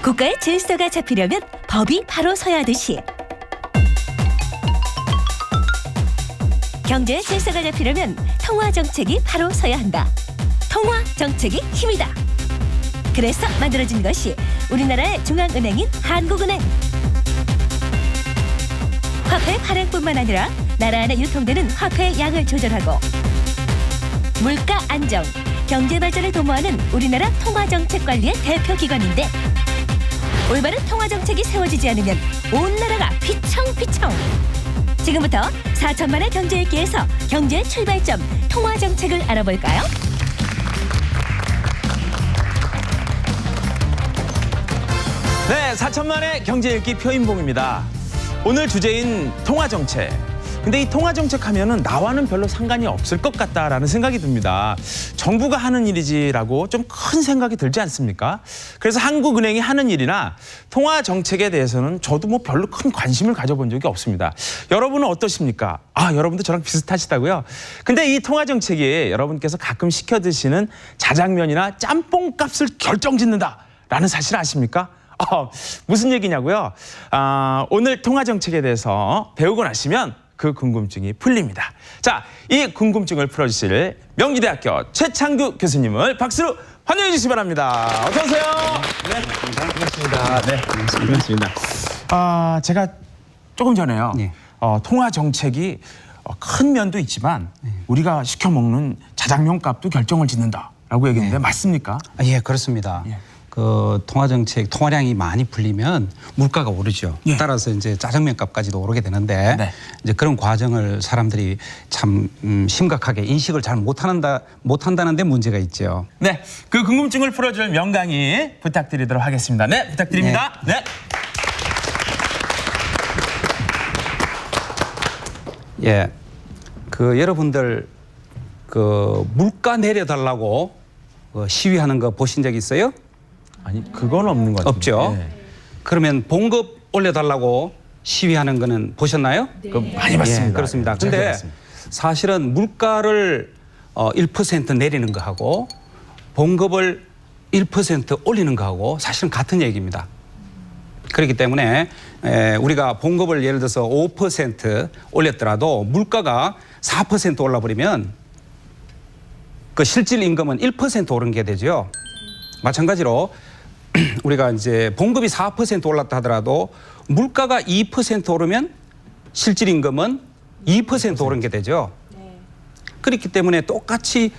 국가의 질서가 잡히려면 법이 바로 서야 하듯이 경제의 질서가 잡히려면 통화정책이 바로 서야 한다. 통화정책이 힘이다. 그래서 만들어진 것이 우리나라의 중앙은행인 한국은행. 화폐 발행뿐만 아니라 나라 안에 유통되는 화폐의 양을 조절하고 물가 안정, 경제 발전을 도모하는 우리나라 통화정책 관리의 대표 기관인데 올바른 통화정책이 세워지지 않으면 온 나라가 휘청휘청. 지금부터 4천만의 경제 읽기에서 경제의 출발점, 통화정책을 알아볼까요? 네, 4천만의 경제 읽기 표인봉입니다. 오늘 주제인 통화정책. 근데 이 통화정책 하면은 나와는 별로 상관이 없을 것 같다라는 생각이 듭니다. 정부가 하는 일이지라고 좀 큰 생각이 들지 않습니까? 그래서 한국은행이 하는 일이나 통화정책에 대해서는 저도 뭐 별로 큰 관심을 가져본 적이 없습니다. 여러분은 어떠십니까? 여러분도 저랑 비슷하시다고요? 근데 이 통화정책이 여러분께서 가끔 시켜 드시는 자장면이나 짬뽕 값을 결정짓는다라는 사실 아십니까? 무슨 얘기냐고요? 오늘 통화정책에 대해서 배우고 나시면 그 궁금증이 풀립니다. 자, 이 궁금증을 풀어주실 명지대학교 최창규 교수님을 박수로 환영해 주시기 바랍니다. 어서 오세요. 네, 반갑습니다. 네, 반갑습니다. 제가 조금 전에요. 네. 통화정책이 큰 면도 있지만 우리가 시켜 먹는 자장면 값도 결정을 짓는다라고 얘기했는데 맞습니까? 예, 그렇습니다. 예. 그 통화정책, 통화량이 많이 풀리면 물가가 오르죠. 예. 따라서 이제 짜장면 값까지도 오르게 되는데 네. 이제 그런 과정을 사람들이 참 심각하게 인식을 잘 못한다는 데 문제가 있죠. 네, 그 궁금증을 풀어줄 명강의 부탁드리도록 하겠습니다. 네, 부탁드립니다. 네. 예, 그 여러분들 그 물가 내려달라고 시위하는 거 보신 적 있어요? 아니, 그건 없는 것 같아요. 없죠. 네. 그러면 봉급 올려달라고 시위하는 거는 보셨나요? 많이 봤습니다. 예, 그렇습니다. 잘 근데 봤습니다. 사실은 물가를 1% 내리는 거하고 봉급을 1% 올리는 거하고 사실은 같은 얘기입니다. 그렇기 때문에 우리가 봉급을 예를 들어서 5% 올렸더라도 물가가 4% 올라버리면 그 실질 임금은 1% 오른 게 되죠. 마찬가지로 우리가 이제 봉급이 4% 올랐다 하더라도 물가가 2% 오르면 실질 임금은 2% 오른 게 되죠. 그렇기 때문에 똑같은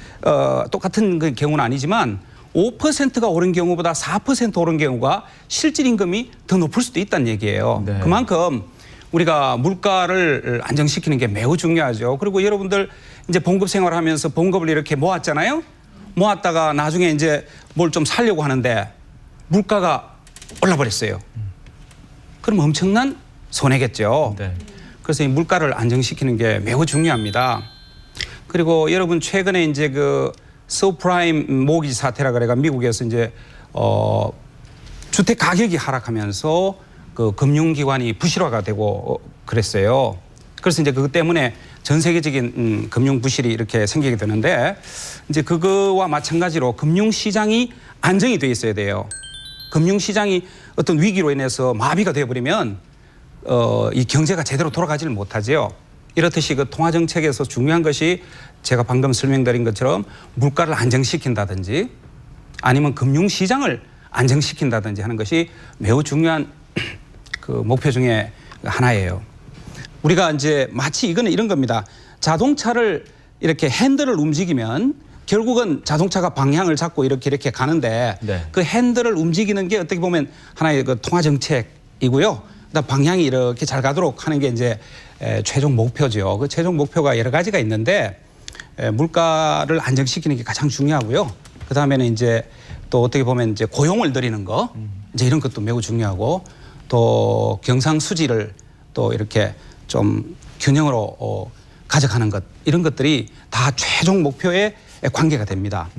그 경우는 아니지만 5%가 오른 경우보다 4% 오른 경우가 실질 임금이 더 높을 수도 있다는 얘기예요. 네. 그만큼 우리가 물가를 안정시키는 게 매우 중요하죠. 그리고 여러분들 이제 봉급 생활하면서 봉급을 이렇게 모았잖아요. 모았다가 나중에 이제 뭘 좀 살려고 하는데 물가가 올라버렸어요. 그럼 엄청난 손해겠죠. 네. 그래서 이 물가를 안정시키는 게 매우 중요합니다. 그리고 여러분 최근에 이제 그 서프라임 모기지 사태라 그래가 미국에서 이제 주택 가격이 하락하면서 그 금융기관이 부실화가 되고 그랬어요. 그래서 이제 그것 때문에 전 세계적인 금융 부실이 이렇게 생기게 되는데 이제 그거와 마찬가지로 금융시장이 안정이 돼 있어야 돼요. 금융시장이 어떤 위기로 인해서 마비가 되어버리면 이 경제가 제대로 돌아가지를 못하지요. 이렇듯이 그 통화정책에서 중요한 것이 제가 방금 설명드린 것처럼 물가를 안정시킨다든지 아니면 금융시장을 안정시킨다든지 하는 것이 매우 중요한 그 목표 중에 하나예요. 우리가 이제 마치 이거는 이런 겁니다. 자동차를 이렇게 핸들을 움직이면 결국은 자동차가 방향을 잡고 이렇게 가는데 네. 그 핸들을 움직이는 게 어떻게 보면 하나의 그 통화정책이고요. 그다음 방향이 이렇게 잘 가도록 하는 게 이제 최종 목표죠. 그 최종 목표가 여러 가지가 있는데 물가를 안정시키는 게 가장 중요하고요. 그 다음에는 이제 또 어떻게 보면 이제 고용을 늘리는 거 이제 이런 것도 매우 중요하고 또 경상수지를 또 이렇게 좀 균형으로 가져가는 것 이런 것들이 다 최종 목표에 관계가 됩니다.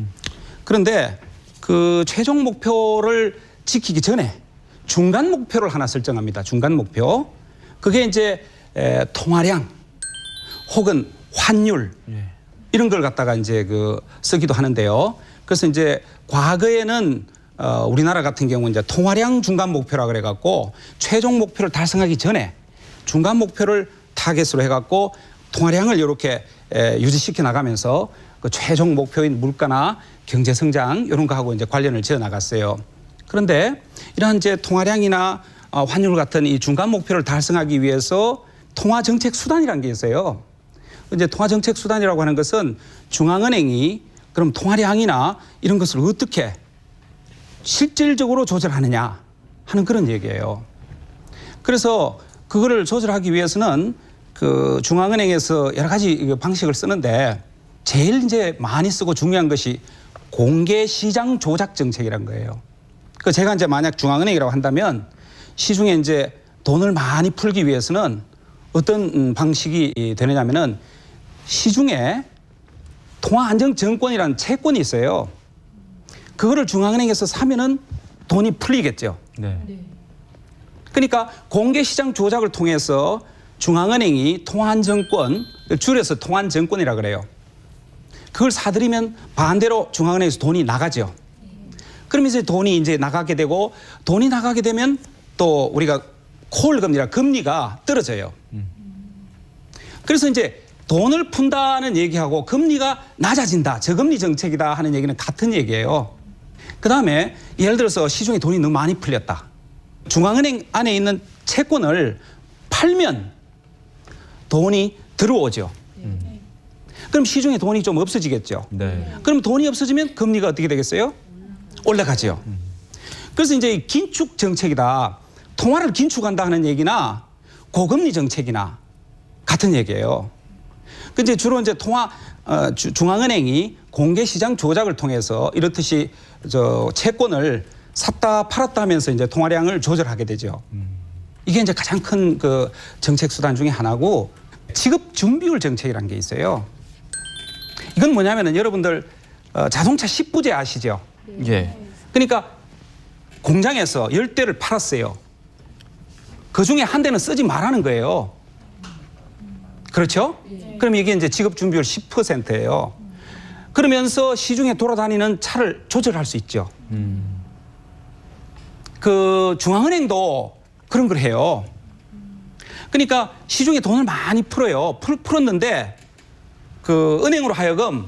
그런데 그 최종 목표를 지키기 전에 중간 목표를 하나 설정합니다. 중간 목표. 그게 이제 통화량 혹은 환율 이런 걸 갖다가 이제 그 쓰기도 하는데요. 그래서 이제 과거에는 우리나라 같은 경우 이제 통화량 중간 목표라 그래갖고 최종 목표를 달성하기 전에 중간 목표를 타겟으로 해갖고 통화량을 이렇게 유지시켜 나가면서 그 최종 목표인 물가나 경제 성장 이런 거하고 이제 관련을 지어 나갔어요. 그런데 이러한 이제 통화량이나 환율 같은 이 중간 목표를 달성하기 위해서 통화 정책 수단이라는 게 있어요. 이제 통화 정책 수단이라고 하는 것은 중앙은행이 그럼 통화량이나 이런 것을 어떻게 실질적으로 조절하느냐 하는 그런 얘기예요. 그래서 그거를 조절하기 위해서는 그 중앙은행에서 여러 가지 방식을 쓰는데 제일 이제 많이 쓰고 중요한 것이 공개 시장 조작 정책이란 거예요. 그 제가 이제 만약 중앙은행이라고 한다면 시중에 이제 돈을 많이 풀기 위해서는 어떤 방식이 되느냐면은 시중에 통화안정증권이라는 채권이 있어요. 그거를 중앙은행에서 사면은 돈이 풀리겠죠. 네. 그러니까 공개시장 조작을 통해서 중앙은행이 통화안정권, 줄여서 통화안정권이라 그래요. 그걸 사들이면 반대로 중앙은행에서 돈이 나가죠. 그러면 이제 돈이 이제 나가게 되고 돈이 나가게 되면 또 우리가 콜 금리라 금리가 떨어져요. 그래서 이제 돈을 푼다는 얘기하고 금리가 낮아진다, 저금리 정책이다 하는 얘기는 같은 얘기예요. 그다음에 예를 들어서 시중에 돈이 너무 많이 풀렸다. 중앙은행 안에 있는 채권을 팔면 돈이 들어오죠. 그럼 시중에 돈이 좀 없어지겠죠. 네. 그럼 돈이 없어지면 금리가 어떻게 되겠어요? 올라가죠. 그래서 이제 긴축 정책이다. 통화를 긴축한다 하는 얘기나 고금리 정책이나 같은 얘기예요. 그 이제 주로 이제 중앙은행이 공개시장 조작을 통해서 이렇듯이 채권을 샀다 팔았다 하면서 이제 통화량을 조절하게 되죠. 이게 이제 가장 큰 그 정책 수단 중에 하나고 지급 준비율 정책이라는 게 있어요. 이건 뭐냐면은 여러분들 자동차 10부제 아시죠? 예. 그러니까 공장에서 10대를 팔았어요. 그 중에 한 대는 쓰지 말라는 거예요. 그렇죠? 그럼 이게 이제 지급 준비율 10%예요. 그러면서 시중에 돌아다니는 차를 조절할 수 있죠. 그 중앙은행도 그런 걸 해요. 그러니까 시중에 돈을 많이 풀어요. 풀었는데 그 은행으로 하여금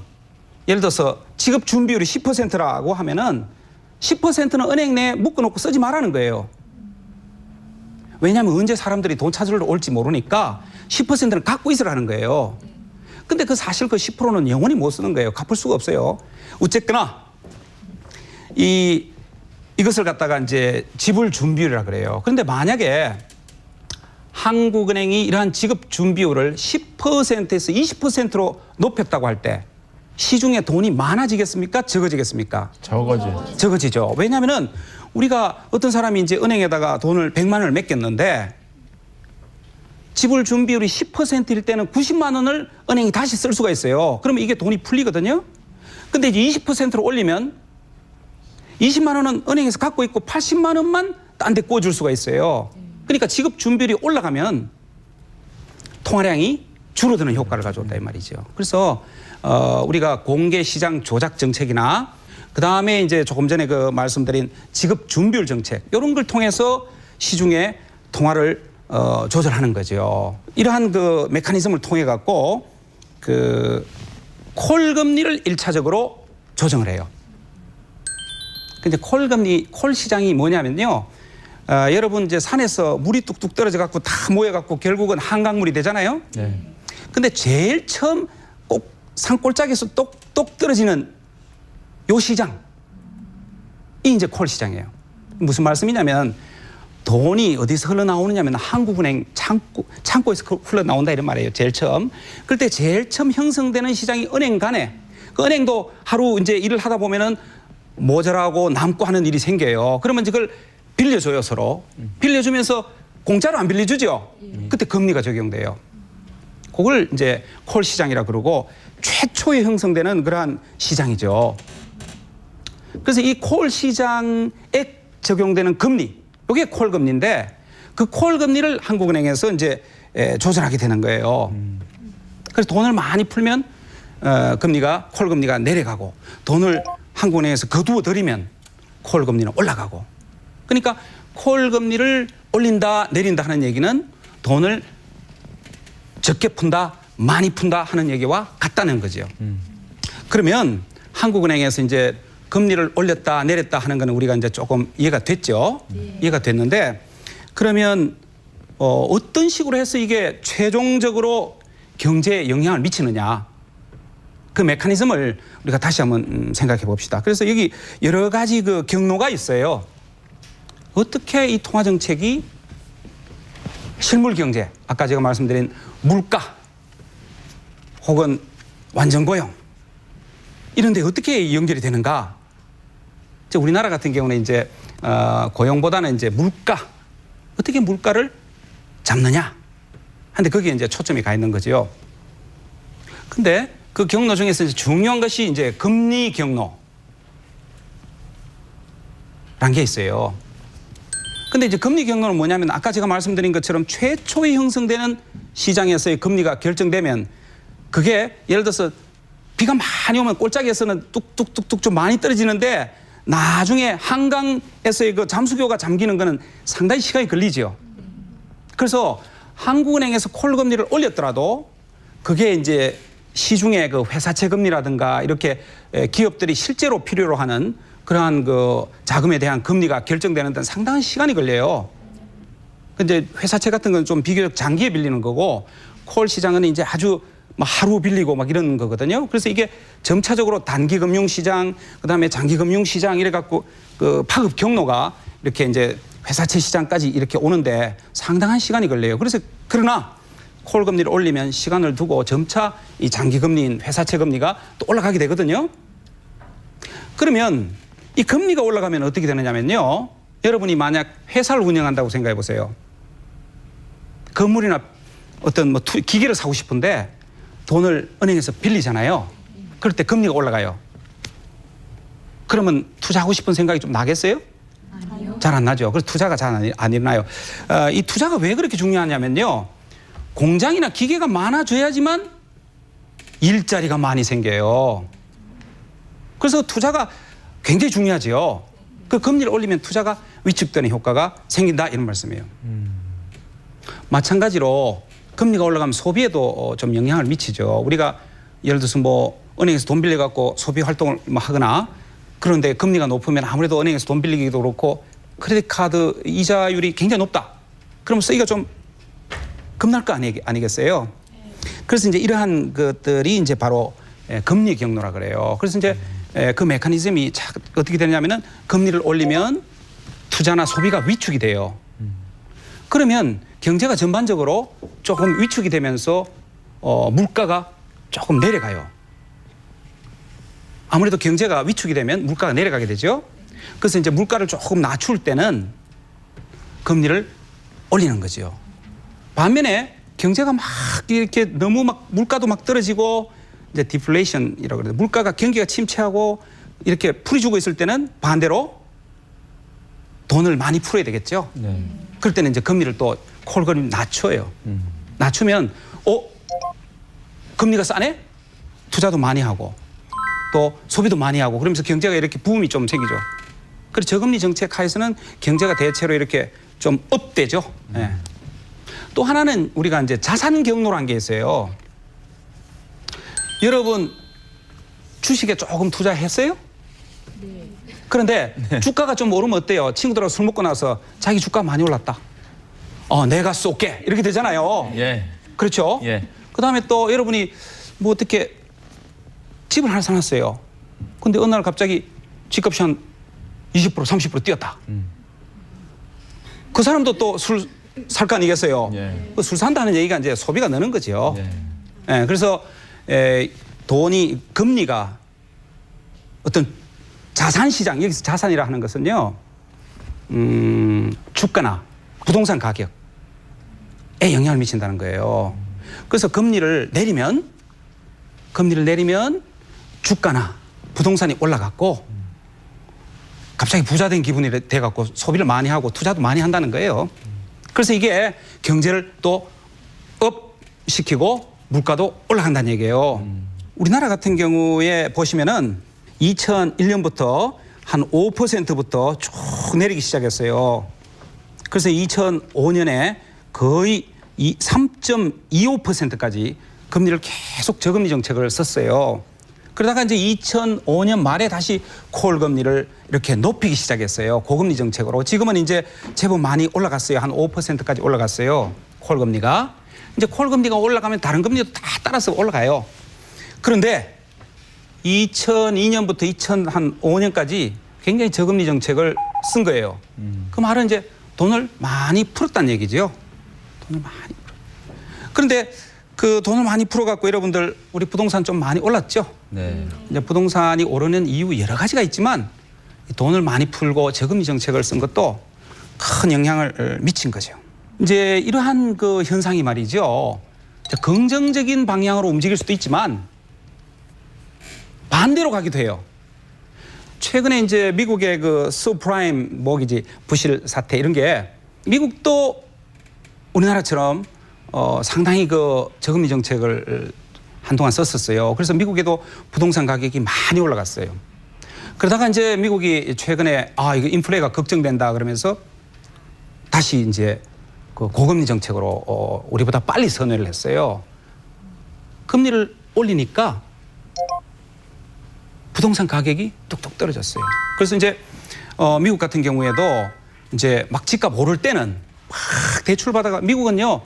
예를 들어서 지급 준비율이 10%라고 하면은 10%는 은행 내에 묶어놓고 쓰지 말라는 거예요. 왜냐하면 언제 사람들이 돈 찾으러 올지 모르니까 10%는 갖고 있으라는 거예요. 근데 그 사실 그 10%는 영원히 못 쓰는 거예요. 갚을 수가 없어요. 어쨌거나 이것을 갖다가 이제 지불 준비율이라 그래요. 그런데 만약에 한국은행이 이러한 지급 준비율을 10%에서 20%로 높였다고 할 때 시중에 돈이 많아지겠습니까? 적어지겠습니까? 적어지죠. 왜냐하면은 우리가 어떤 사람이 이제 은행에다가 돈을 100만 원을 맡겼는데 지불 준비율이 10%일 때는 90만 원을 은행이 다시 쓸 수가 있어요. 그러면 이게 돈이 풀리거든요. 근데 이제 20%로 올리면 20만 원은 은행에서 갖고 있고 80만 원만 딴 데 꿔줄 수가 있어요. 그러니까 지급 준비율이 올라가면 통화량이 줄어드는 효과를 가져온다 이 말이죠. 그래서 우리가 공개시장 조작 정책이나 그 다음에 이제 조금 전에 그 말씀드린 지급 준비율 정책 이런 걸 통해서 시중에 통화를 조절하는 거죠. 이러한 그 메커니즘을 통해 갖고 그 콜 금리를 1차적으로 조정을 해요. 근데 콜 시장이 뭐냐면요. 여러분 이제 산에서 물이 뚝뚝 떨어져 갖고 다 모여 갖고 결국은 한강물이 되잖아요. 네. 근데 제일 처음 꼭 산골짜기에서 똑똑 떨어지는 요 시장이 이제 콜 시장이에요. 무슨 말씀이냐면 돈이 어디서 흘러나오느냐면 한국은행 창고에서 흘러나온다 이런 말이에요. 제일 처음. 그럴 때 제일 처음 형성되는 시장이 은행 간에 그 은행도 하루 이제 일을 하다 보면은 모자라고 남고 하는 일이 생겨요. 그러면 그걸 빌려줘요, 서로. 빌려주면서 공짜로 안 빌려주죠. 그때 금리가 적용돼요. 그걸 이제 콜 시장이라 그러고 최초에 형성되는 그러한 시장이죠. 그래서 이 콜 시장에 적용되는 금리, 이게 콜 금리인데 그 콜 금리를 한국은행에서 이제 조절하게 되는 거예요. 그래서 돈을 많이 풀면 콜 금리가 내려가고 돈을 한국은행에서 거두어 들이면 콜 금리는 올라가고. 그러니까 콜 금리를 올린다 내린다 하는 얘기는 돈을 적게 푼다 많이 푼다 하는 얘기와 같다는 거죠. 그러면 한국은행에서 이제 금리를 올렸다 내렸다 하는 거는 우리가 이제 조금 이해가 됐죠. 이해가 됐는데 그러면 어떤 식으로 해서 이게 최종적으로 경제에 영향을 미치느냐. 그 메커니즘을 우리가 다시 한번 생각해 봅시다. 그래서 여기 여러 가지 그 경로가 있어요. 어떻게 이 통화 정책이 실물 경제, 아까 제가 말씀드린 물가 혹은 완전 고용 이런 데 어떻게 연결이 되는가? 이제 우리나라 같은 경우는 이제 고용보다는 이제 물가, 어떻게 물가를 잡느냐? 한데 거기에 이제 초점이 가 있는 거죠. 근데 그 경로 중에서 이제 중요한 것이 이제 금리 경로라는 게 있어요. 근데 이제 금리 경로는 뭐냐면 아까 제가 말씀드린 것처럼 최초에 형성되는 시장에서의 금리가 결정되면 그게 예를 들어서 비가 많이 오면 꼴짝에서는 뚝뚝뚝뚝 좀 많이 떨어지는데 나중에 한강에서의 그 잠수교가 잠기는 거는 상당히 시간이 걸리죠. 그래서 한국은행에서 콜 금리를 올렸더라도 그게 이제 시중의 그 회사채 금리라든가 이렇게 기업들이 실제로 필요로 하는 그러한 그 자금에 대한 금리가 결정되는 데는 상당한 시간이 걸려요. 근데 회사채 같은 건 좀 비교적 장기에 빌리는 거고 콜 시장은 이제 아주 막 하루 빌리고 막 이런 거거든요. 그래서 이게 점차적으로 단기 금융 시장, 그다음에 장기 금융 시장 이래 갖고 그 파급 경로가 이렇게 이제 회사채 시장까지 이렇게 오는데 상당한 시간이 걸려요. 그래서 그러나 콜 금리를 올리면 시간을 두고 점차 이 장기 금리인 회사채 금리가 또 올라가게 되거든요. 그러면 이 금리가 올라가면 어떻게 되느냐면요. 여러분이 만약 회사를 운영한다고 생각해 보세요. 건물이나 어떤 뭐 기계를 사고 싶은데 돈을 은행에서 빌리잖아요. 그럴 때 금리가 올라가요. 그러면 투자하고 싶은 생각이 좀 나겠어요? 아니요. 잘 안 나죠. 그래서 투자가 잘 안 일어나요. 이 투자가 왜 그렇게 중요하냐면요. 공장이나 기계가 많아져야지만 일자리가 많이 생겨요. 그래서 투자가 굉장히 중요하죠. 그 금리를 올리면 투자가 위축되는 효과가 생긴다 이런 말씀이에요. 마찬가지로 금리가 올라가면 소비에도 좀 영향을 미치죠. 우리가 예를 들어서 뭐 은행에서 돈 빌려 갖고 소비 활동을 뭐 하거나 그런데 금리가 높으면 아무래도 은행에서 돈 빌리기도 그렇고 크레딧 카드 이자율이 굉장히 높다. 그러면 쓰기가 좀 겁날 거 아니겠어요? 그래서 이제 이러한 것들이 이제 바로 금리 경로라 그래요. 그래서 이제 그 메커니즘이 어떻게 되냐면은 금리를 올리면 투자나 소비가 위축이 돼요. 그러면 경제가 전반적으로 조금 위축이 되면서 물가가 조금 내려가요. 아무래도 경제가 위축이 되면 물가가 내려가게 되죠. 그래서 이제 물가를 조금 낮출 때는 금리를 올리는 거죠. 반면에 경제가 막 이렇게 너무 막 물가도 막 떨어지고 이제 디플레이션이라고 그래요. 물가가 경기가 침체하고 이렇게 풀이 주고 있을 때는 반대로 돈을 많이 풀어야 되겠죠. 네. 그럴 때는 이제 금리를 또 콜 금리 낮춰요. 낮추면 금리가 싸네? 투자도 많이 하고 또 소비도 많이 하고 그러면서 경제가 이렇게 부음이 좀 생기죠. 그래서 저금리 정책 하에서는 경제가 대체로 이렇게 좀 업되죠. 네. 또 하나는 우리가 이제 자산 경로라는 게 있어요. 여러분 주식에 조금 투자했어요? 네. 그런데 주가가 좀 오르면 어때요? 친구들하고 술 먹고 나서 자기 주가 많이 올랐다. 내가 쏠게 이렇게 되잖아요. 예. 그렇죠? 예. 그다음에 또 여러분이 뭐 어떻게 집을 하나 사놨어요. 근데 어느 날 갑자기 집값이 한 20% 30% 뛰었다. 그 사람도 또 술 살 거 아니겠어요? 예. 그 술 산다는 얘기가 이제 소비가 느는 거죠. 예. 예, 그래서 금리가 어떤 자산 시장, 여기서 자산이라 하는 것은요, 주가나 부동산 가격에 영향을 미친다는 거예요. 그래서 금리를 내리면 주가나 부동산이 올라갔고 갑자기 부자 된 기분이 돼갖고 소비를 많이 하고 투자도 많이 한다는 거예요. 그래서 이게 경제를 또 업시키고 물가도 올라간다는 얘기예요. 우리나라 같은 경우에 보시면은 2001년부터 한 5%부터 쭉 내리기 시작했어요. 그래서 2005년에 거의 3.25%까지 금리를 계속 저금리 정책을 썼어요. 그러다가 이제 2005년 말에 다시 콜 금리를 이렇게 높이기 시작했어요. 고금리 정책으로. 지금은 이제 제법 많이 올라갔어요. 한 5%까지 올라갔어요. 콜 금리가. 이제 콜 금리가 올라가면 다른 금리도 다 따라서 올라가요. 그런데 2002년부터 2005년까지 굉장히 저금리 정책을 쓴 거예요. 그 말은 이제 돈을 많이 풀었다는 얘기죠. 돈을 많이 풀었. 그런데 그 돈을 많이 풀어갖고 여러분들 우리 부동산 좀 많이 올랐죠. 네. 이제 부동산이 오르는 이유 여러 가지가 있지만 돈을 많이 풀고 저금리 정책을 쓴 것도 큰 영향을 미친 거죠. 이제 이러한 그 현상이 말이죠. 긍정적인 방향으로 움직일 수도 있지만 반대로 가기도 해요. 최근에 이제 미국의 그 서프라임 모기지 부실 사태 이런 게 미국도 우리나라처럼 상당히 그 저금리 정책을 한동안 썼었어요. 그래서 미국에도 부동산 가격이 많이 올라갔어요. 그러다가 이제 미국이 최근에 이거 인플레가 걱정된다 그러면서 다시 이제 그 고금리 정책으로 우리보다 빨리 선회를 했어요. 금리를 올리니까 부동산 가격이 뚝뚝 떨어졌어요. 그래서 이제 미국 같은 경우에도 이제 막 집값 오를 때는 막 대출 받아가 미국은요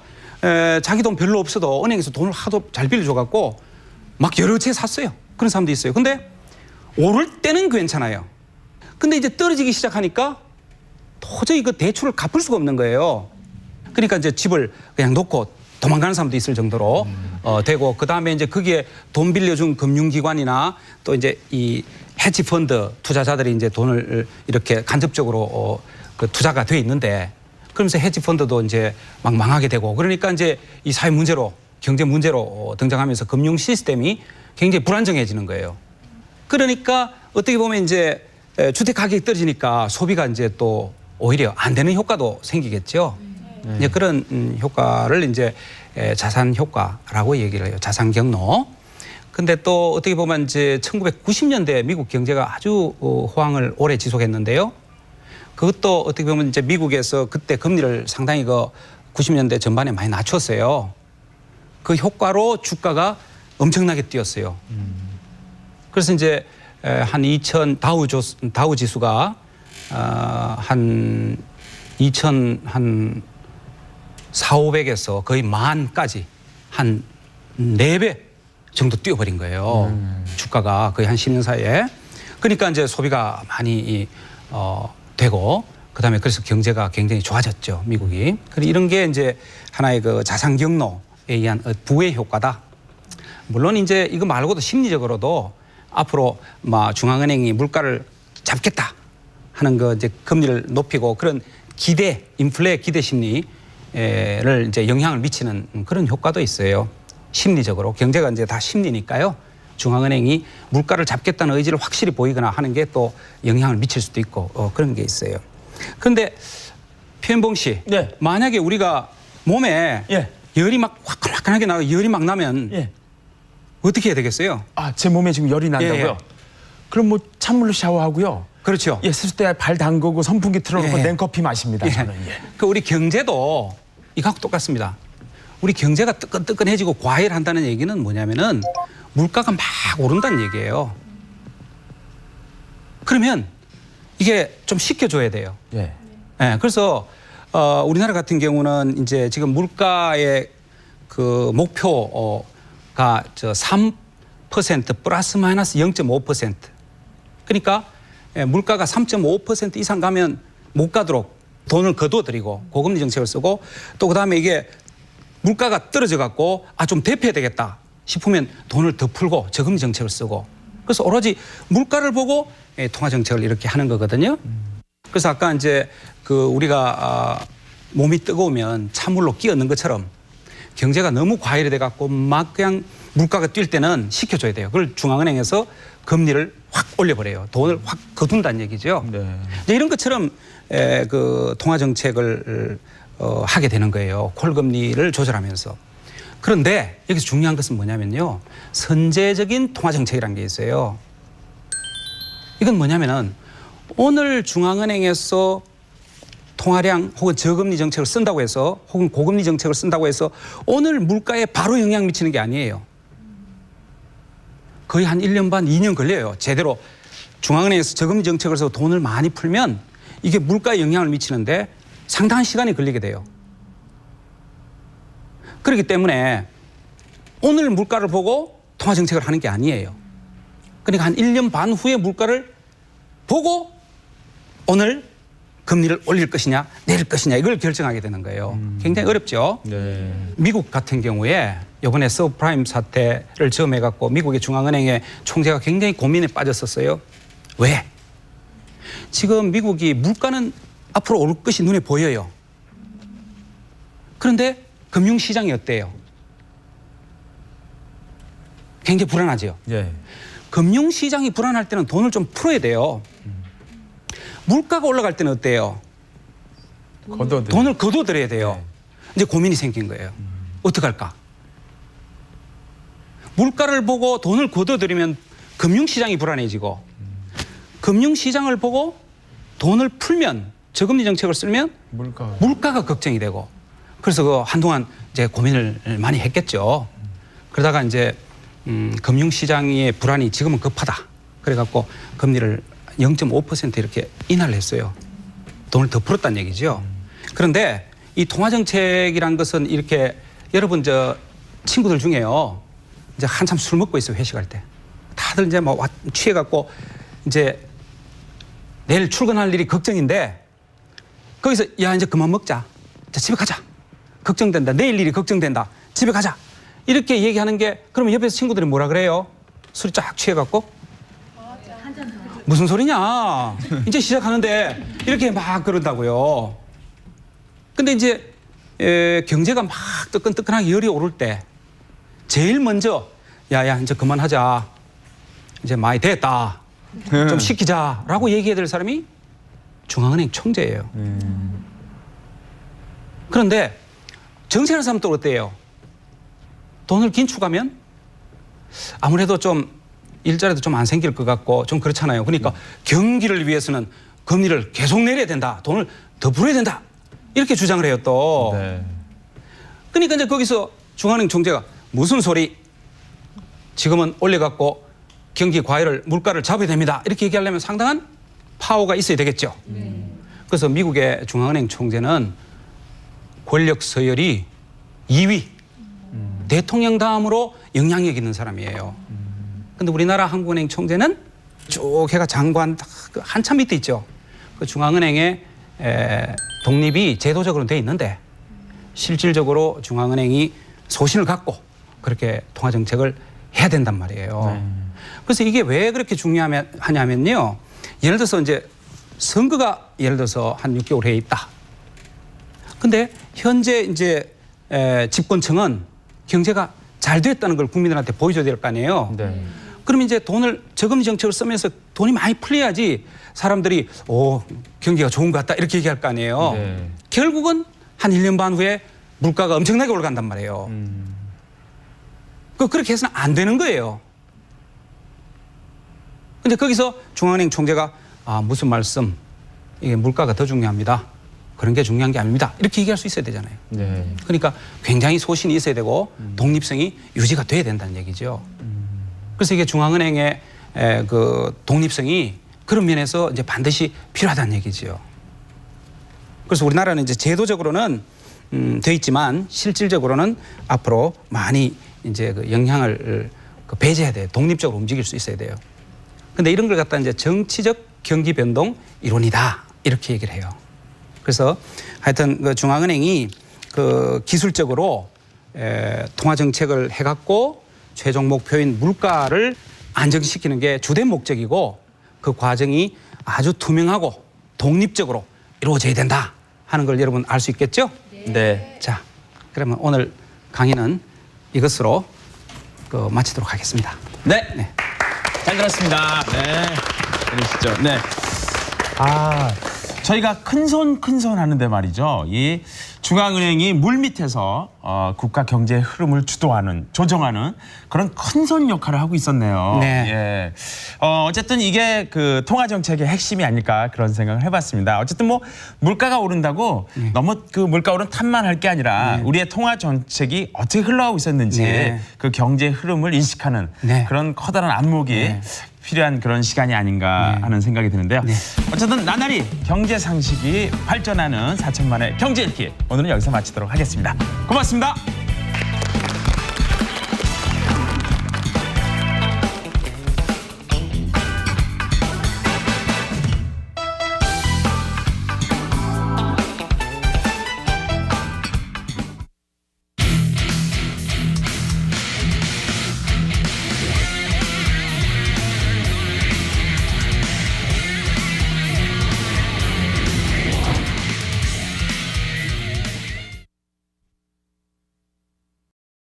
자기 돈 별로 없어도 은행에서 돈을 하도 잘 빌려줘갖고 막 여러 채 샀어요. 그런 사람도 있어요. 근데 오를 때는 괜찮아요. 근데 이제 떨어지기 시작하니까 도저히 그 대출을 갚을 수가 없는 거예요. 그러니까 이제 집을 그냥 놓고 도망가는 사람도 있을 정도로 되고 그다음에 이제 거기에 돈 빌려준 금융기관이나 또 이제 이 헤지 펀드 투자자들이 이제 돈을 이렇게 간접적으로 그 투자가 돼 있는데 그러면서 헤지 펀드도 이제 막 망하게 되고 그러니까 이제 이 사회 문제로 경제 문제로 등장하면서 금융 시스템이 굉장히 불안정해지는 거예요. 그러니까 어떻게 보면 이제 주택 가격이 떨어지니까 소비가 이제 또 오히려 안 되는 효과도 생기겠죠. 이제 그런 효과를 이제 자산 효과라고 얘기를 해요. 자산 경로. 근데 또 어떻게 보면 이제 1990년대 미국 경제가 아주 호황을 오래 지속했는데요. 그것도 어떻게 보면 이제 미국에서 그때 금리를 상당히 그 90년대 전반에 많이 낮췄어요. 그 효과로 주가가 엄청나게 뛰었어요. 그래서 이제 한 2000 다우 지수가 한 4,500에서 거의 10,000까지 한 4배 정도 뛰어버린 거예요. 주가가 거의 한 10년 사이에. 그러니까 이제 소비가 많이 되고 그다음에 그래서 경제가 굉장히 좋아졌죠. 미국이. 그리고 이런 게 이제 하나의 그 자산 경로에 의한 부의 효과다. 물론 이제 이거 말고도 심리적으로도 앞으로 중앙은행이 물가를 잡겠다 하는 거 이제 금리를 높이고 그런 기대, 인플레 기대 심리를 이제 영향을 미치는 그런 효과도 있어요. 심리적으로. 경제가 이제 다 심리니까요. 중앙은행이 물가를 잡겠다는 의지를 확실히 보이거나 하는 게 또 영향을 미칠 수도 있고 그런 게 있어요. 그런데 표현봉 씨, 네. 만약에 우리가 몸에 열이 막 화끈화끈하게 나고 열이 막 나면 어떻게 해야 되겠어요? 제 몸에 지금 열이 난다고요? 예. 그럼 뭐 찬물로 샤워하고요. 그렇죠. 세숫대에 발 담그고 선풍기 틀어놓고 예. 냉커피 마십니다. 저는. 그 우리 경제도 이거하고 똑같습니다. 우리 경제가 뜨끈뜨끈해지고 과열한다는 얘기는 뭐냐면은 물가가 막 오른다는 얘기예요. 그러면 이게 좀 식혀줘야 돼요. 예. 그래서 우리나라 같은 경우는 이제 지금 물가의 그 목표가 3% 플러스 마이너스 0.5%. 그러니까 물가가 3.5% 이상 가면 못 가도록 돈을 거둬들이고 고금리 정책을 쓰고 또 그다음에 이게 물가가 떨어져 갖고 좀 대피해야 되겠다 싶으면 돈을 더 풀고 저금리 정책을 쓰고 그래서 오로지 물가를 보고 통화 정책을 이렇게 하는 거거든요. 그래서 아까 이제 그 우리가 몸이 뜨거우면 찬물로 끼얹는 것처럼 경제가 너무 과열이 돼 갖고 막 그냥 물가가 뛸 때는 식혀줘야 돼요. 그걸 중앙은행에서 금리를 확 올려버려요. 돈을 확 거둔다는 얘기죠. 네. 이제 이런 것처럼 그 통화 정책을 하게 되는 거예요. 콜 금리를 조절하면서. 그런데 여기서 중요한 것은 뭐냐면요. 선제적인 통화 정책이라는 게 있어요. 이건 뭐냐면은 오늘 중앙은행에서 통화량 혹은 저금리 정책을 쓴다고 해서 혹은 고금리 정책을 쓴다고 해서 오늘 물가에 바로 영향 미치는 게 아니에요. 거의 한 1년 반, 2년 걸려요. 제대로 중앙은행에서 저금리 정책을 해서 돈을 많이 풀면 이게 물가에 영향을 미치는데 상당한 시간이 걸리게 돼요. 그렇기 때문에 오늘 물가를 보고 통화 정책을 하는 게 아니에요. 그러니까 한 1년 반 후에 물가를 보고 오늘 금리를 올릴 것이냐 내릴 것이냐 이걸 결정하게 되는 거예요. 굉장히 어렵죠. 네. 미국 같은 경우에 이번에 서브프라임 사태를 처음 해갖고 미국의 중앙은행의 총재가 굉장히 고민에 빠졌었어요. 왜? 지금 미국이 물가는 앞으로 오를 것이 눈에 보여요. 그런데 금융시장이 어때요? 굉장히 불안하죠. 예. 금융시장이 불안할 때는 돈을 좀 풀어야 돼요. 물가가 올라갈 때는 어때요? 돈을 걷어들여야 돼요. 네. 이제 고민이 생긴 거예요. 어떡할까? 물가를 보고 돈을 걷어들이면 금융시장이 불안해지고 금융시장을 보고 돈을 풀면 저금리 정책을 쓰면 물가가 걱정이 되고 그래서 그 한동안 이제 고민을 많이 했겠죠. 그러다가 이제 금융시장의 불안이 지금은 급하다. 그래갖고 금리를 0.5% 이렇게 인하를 했어요. 돈을 더 풀었다는 얘기죠. 그런데 이 통화정책이란 것은 이렇게 여러분 저 친구들 중에요. 이제 한참 술 먹고 있어요. 회식할 때. 다들 이제 뭐 취해갖고 이제 내일 출근할 일이 걱정인데 거기서 야 이제 그만 먹자. 자 집에 가자. 걱정된다. 내일 일이 걱정된다. 집에 가자. 이렇게 얘기하는 게 그러면 옆에서 친구들이 뭐라 그래요? 술이 쫙 취해갖고 무슨 소리냐? 이제 시작하는데 이렇게 막 그런다고요. 근데 이제 경제가 막 뜨끈뜨끈하게 열이 오를 때 제일 먼저 야야 이제 그만하자. 이제 많이 됐다. 좀 시키자라고 얘기해야 될 사람이 중앙은행 총재예요. 그런데 정치하는 사람은 또 어때요? 돈을 긴축하면 아무래도 좀 일자리도 좀 안 생길 것 같고 좀 그렇잖아요. 그러니까 경기를 위해서는 금리를 계속 내려야 된다. 돈을 더 풀어야 된다. 이렇게 주장을 해요 또. 네. 그러니까 이제 거기서 중앙은행 총재가 무슨 소리? 지금은 올려갖고 경기 과열을 물가를 잡아야 됩니다. 이렇게 얘기하려면 상당한 파워가 있어야 되겠죠. 그래서 미국의 중앙은행 총재는 권력 서열이 2위. 대통령 다음으로 영향력 있는 사람이에요. 근데 우리나라 한국은행 총재는 쭉 해가 장관 한참 밑에 있죠. 그 중앙은행의 독립이 제도적으로 돼 있는데 실질적으로 중앙은행이 소신을 갖고 그렇게 통화정책을 해야 된단 말이에요. 그래서 이게 왜 그렇게 중요하냐면요. 예를 들어서 이제 선거가 예를 들어서 한 6개월 후에 있다. 근데 현재 이제 집권층은 경제가 잘 됐다는 걸 국민들한테 보여줘야 될 거 아니에요. 네. 그럼 이제 돈을 저금리 정책을 쓰면서 돈이 많이 풀려야지 사람들이 경기가 좋은 것 같다 이렇게 얘기할 거 아니에요. 네. 결국은 한 1년 반 후에 물가가 엄청나게 올라간단 말이에요. 그렇게 해서는 안 되는 거예요. 근데 거기서 중앙은행 총재가 무슨 말씀 이게 물가가 더 중요합니다. 그런 게 중요한 게 아닙니다. 이렇게 얘기할 수 있어야 되잖아요. 네. 그러니까 굉장히 소신이 있어야 되고 독립성이 유지가 돼야 된다는 얘기죠. 그래서 이게 중앙은행의 그 독립성이 그런 면에서 이제 반드시 필요하다는 얘기죠. 그래서 우리나라는 이제 제도적으로는 돼 있지만 실질적으로는 앞으로 많이 이제 그 영향을 배제해야 돼요. 독립적으로 움직일 수 있어야 돼요. 근데 이런 걸 갖다 이제 정치적 경기 변동 이론이다 이렇게 얘기를 해요. 그래서 하여튼 그 중앙은행이 그 기술적으로 통화 정책을 해갖고 최종 목표인 물가를 안정시키는 게 주된 목적이고 그 과정이 아주 투명하고 독립적으로 이루어져야 된다 하는 걸 여러분 알 수 있겠죠? 네. 자, 그러면 오늘 강의는 이것으로 마치도록 하겠습니다. 네. 네. 잘 들었습니다. 네. 그러시죠. 네. 저희가 큰손 하는데 말이죠. 이 중앙은행이 물밑에서 국가 경제의 흐름을 주도하는, 조정하는 그런 큰손 역할을 하고 있었네요. 네. 예. 어쨌든 이게 그 통화 정책의 핵심이 아닐까 그런 생각을 해봤습니다. 어쨌든 뭐 물가가 오른다고 너무 그 물가 오른 탓만 할 게 아니라 우리의 통화 정책이 어떻게 흘러가고 있었는지 네. 그 경제의 흐름을 인식하는 네. 그런 커다란 안목이 필요한 그런 시간이 아닌가 하는 생각이 드는데요. 어쨌든 나날이 경제 상식이 발전하는 4천만의 경제 읽기 오늘은 여기서 마치도록 하겠습니다. 고맙습니다.